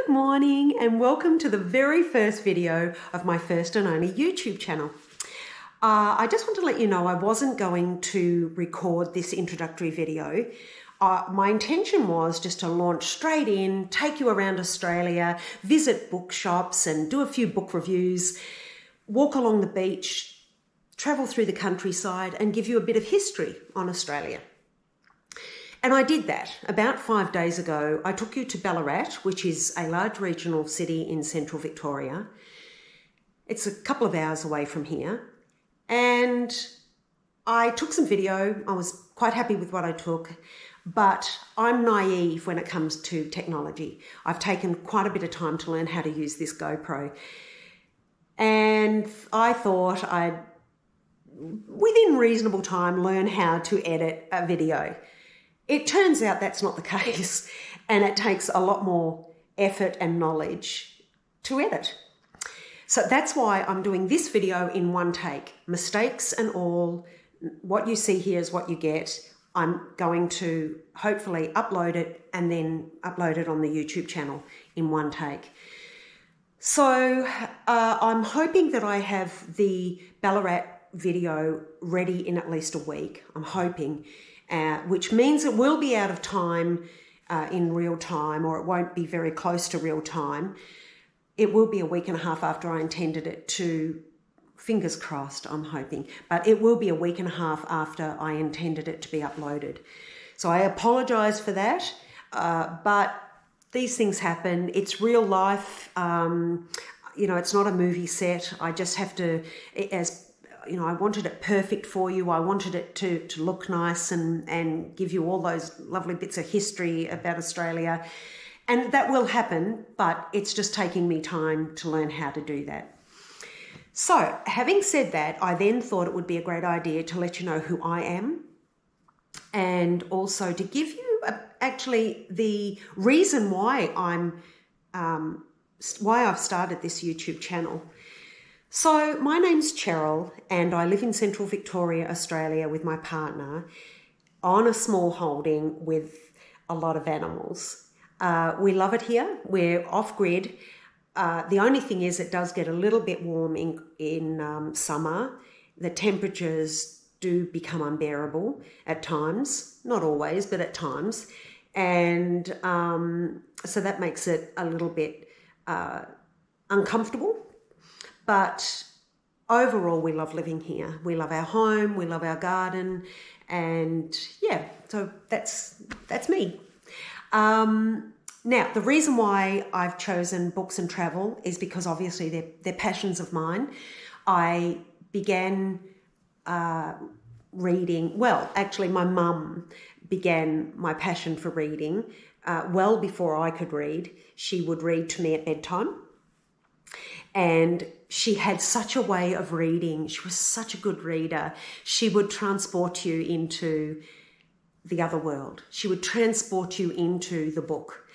Good morning and welcome to the very first video of my first and only YouTube channel. I just want to let you know I wasn't going to record this introductory video. My intention was just to launch straight in, take you around Australia, visit bookshops and do a few book reviews, walk along the beach, travel through the countryside and give you a bit of history on Australia. And I did that. About 5 days ago, I took you to Ballarat, which is a large regional city in central Victoria. It's a couple of hours away from here. And I took some video. I was quite happy with what I took, but I'm naive when it comes to technology. I've taken quite a bit of time to learn how to use this GoPro. And I thought I'd, within reasonable time, learn how to edit a video. It turns out that's not the case, and it takes a lot more effort and knowledge to edit. So that's why I'm doing this video in one take. Mistakes and all, what you see here is what you get. I'm going to hopefully upload it and then upload it on the YouTube channel in one take. So I'm hoping that I have the Ballarat video ready in at least a week. I'm hoping. Which means it will be out of time in real time, or it won't be very close to real time. It will be a week and a half after I intended it to, fingers crossed, I'm hoping, but it will be a week and a half after I intended it to be uploaded. So I apologise for that, but these things happen. It's real life. It's not a movie set. I just have to, I wanted it perfect for you. I wanted it to look nice and give you all those lovely bits of history about Australia. And that will happen, but it's just taking me time to learn how to do that. So having said that, I then thought it would be a great idea to let you know who I am and also to give you actually the reason why I've started this YouTube channel. So my name's Cheryl and I live in central Victoria, Australia with my partner on a small holding with a lot of animals. We love it here. We're off-grid. The only thing is it does get a little bit warm in summer. The temperatures do become unbearable at times, not always, but at times. And so that makes it a little bit uncomfortable. But overall, we love living here. We love our home, we love our garden, and yeah, so that's me. Now, the reason why I've chosen books and travel is because obviously they're passions of mine. I began reading, well, actually my mum began my passion for reading well before I could read. She would read to me at bedtime. And she had such a way of reading. She was such a good reader. She would transport you into the other world. She would transport you into the book.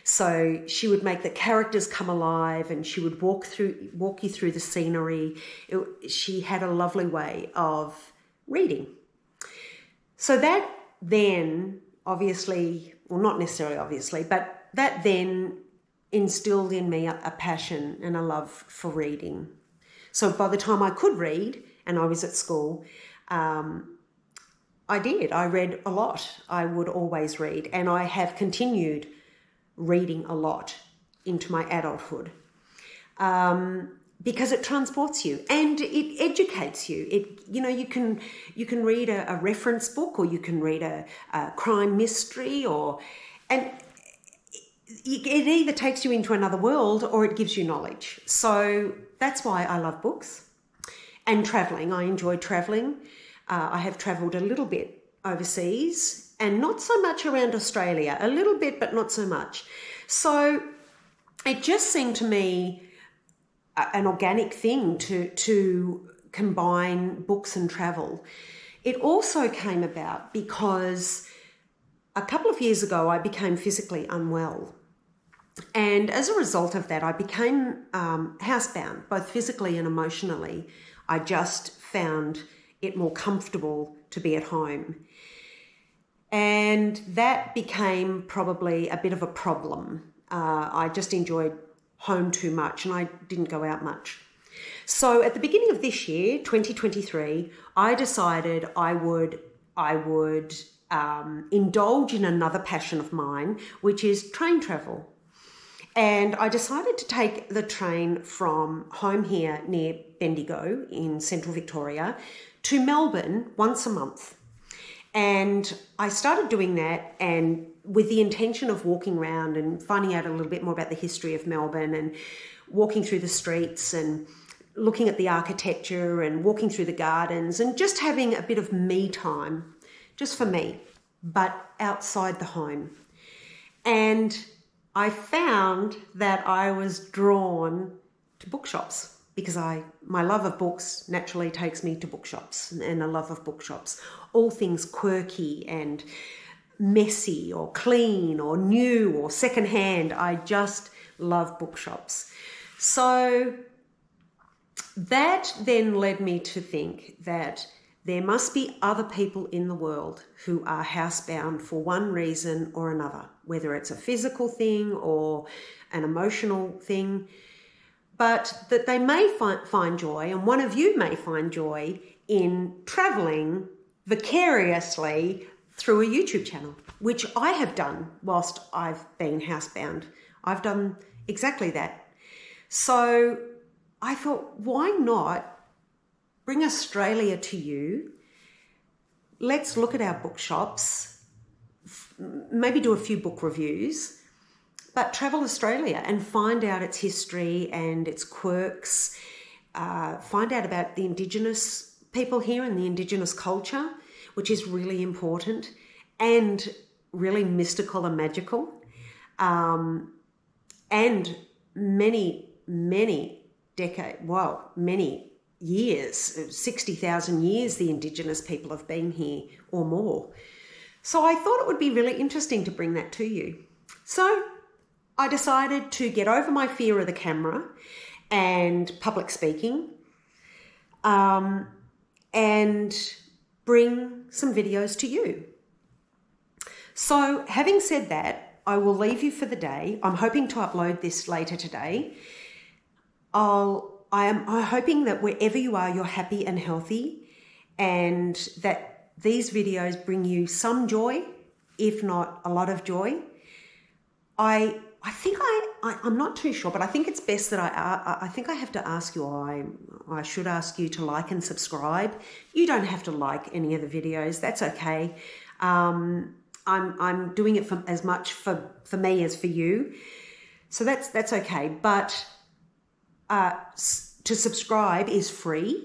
So she would make the characters come alive and she would walk you through the scenery. She had a lovely way of reading. So that then obviously, well, not necessarily obviously, but that then instilled in me a passion and a love for reading. So by the time I could read and I was at school, I read a lot. I would always read, and I have continued reading a lot into my adulthood because it transports you and it educates you. You can read a reference book, or you can read a crime mystery, and it either takes you into another world or it gives you knowledge. So that's why I love books and traveling. I enjoy traveling. I have traveled a little bit overseas and not so much around Australia, a little bit, but not so much. So it just seemed to me an organic thing to combine books and travel. It also came about because a couple of years ago, I became physically unwell. And as a result of that, I became housebound, both physically and emotionally. I just found it more comfortable to be at home. And that became probably a bit of a problem I just enjoyed home too much and I didn't go out much. So at the beginning of this year, 2023, I decided I would indulge in another passion of mine, which is train travel. And I decided to take the train from home here near Bendigo in central Victoria to Melbourne once a month. And I started doing that and with the intention of walking around and finding out a little bit more about the history of Melbourne and walking through the streets and looking at the architecture and walking through the gardens and just having a bit of me time, just for me, but outside the home. And I found that I was drawn to bookshops because my love of books naturally takes me to bookshops and a love of bookshops. All things quirky and messy or clean or new or secondhand. I just love bookshops. So that then led me to think that there must be other people in the world who are housebound for one reason or another, whether it's a physical thing or an emotional thing, but that they may find joy, and one of you may find joy in traveling vicariously through a YouTube channel, which I have done whilst I've been housebound. I've done exactly that. So I thought, why not bring Australia to you? Let's look at our bookshops, maybe do a few book reviews, but travel Australia and find out its history and its quirks, find out about the Indigenous people here and the Indigenous culture, which is really important and really mystical and magical. And many years, 60,000 years, the Indigenous people have been here or more. So I thought it would be really interesting to bring that to you. So I decided to get over my fear of the camera and public speaking, and bring some videos to you. So having said that, I will leave you for the day. I'm hoping to upload this later today. I'm hoping that wherever you are, you're happy and healthy, and that these videos bring you some joy, if not a lot of joy. I think I'm not too sure, but I think it's best that I think I have to ask you, I should ask you to like and subscribe. You don't have to like any of the videos. That's okay. I'm doing it for as much for me as for you. So that's okay. But to subscribe is free.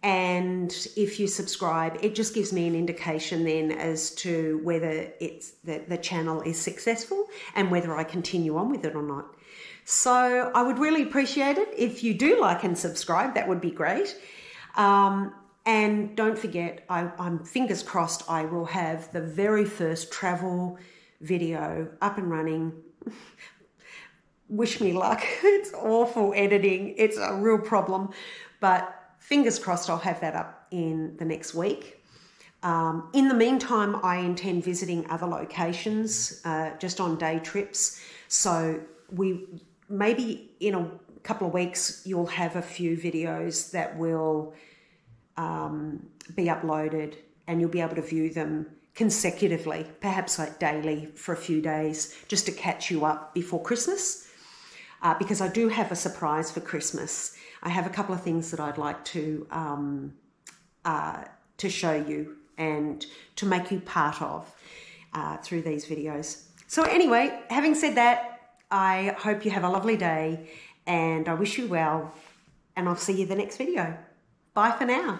And if you subscribe, it just gives me an indication then as to whether it's the channel is successful and whether I continue on with it or not. So I would really appreciate it if you do like and subscribe. That would be great. And don't forget, I'm fingers crossed I will have the very first travel video up and running. Wish me luck. It's awful editing. It's a real problem, but fingers crossed I'll have that up in the next week. In the meantime, I intend visiting other locations just on day trips. So maybe in a couple of weeks, you'll have a few videos that will be uploaded and you'll be able to view them consecutively, perhaps like daily for a few days, just to catch you up before Christmas. Because I do have a surprise for Christmas. I have a couple of things that I'd like to show you and to make you part of through these videos. So anyway, having said that, I hope you have a lovely day and I wish you well, and I'll see you in the next video. Bye for now.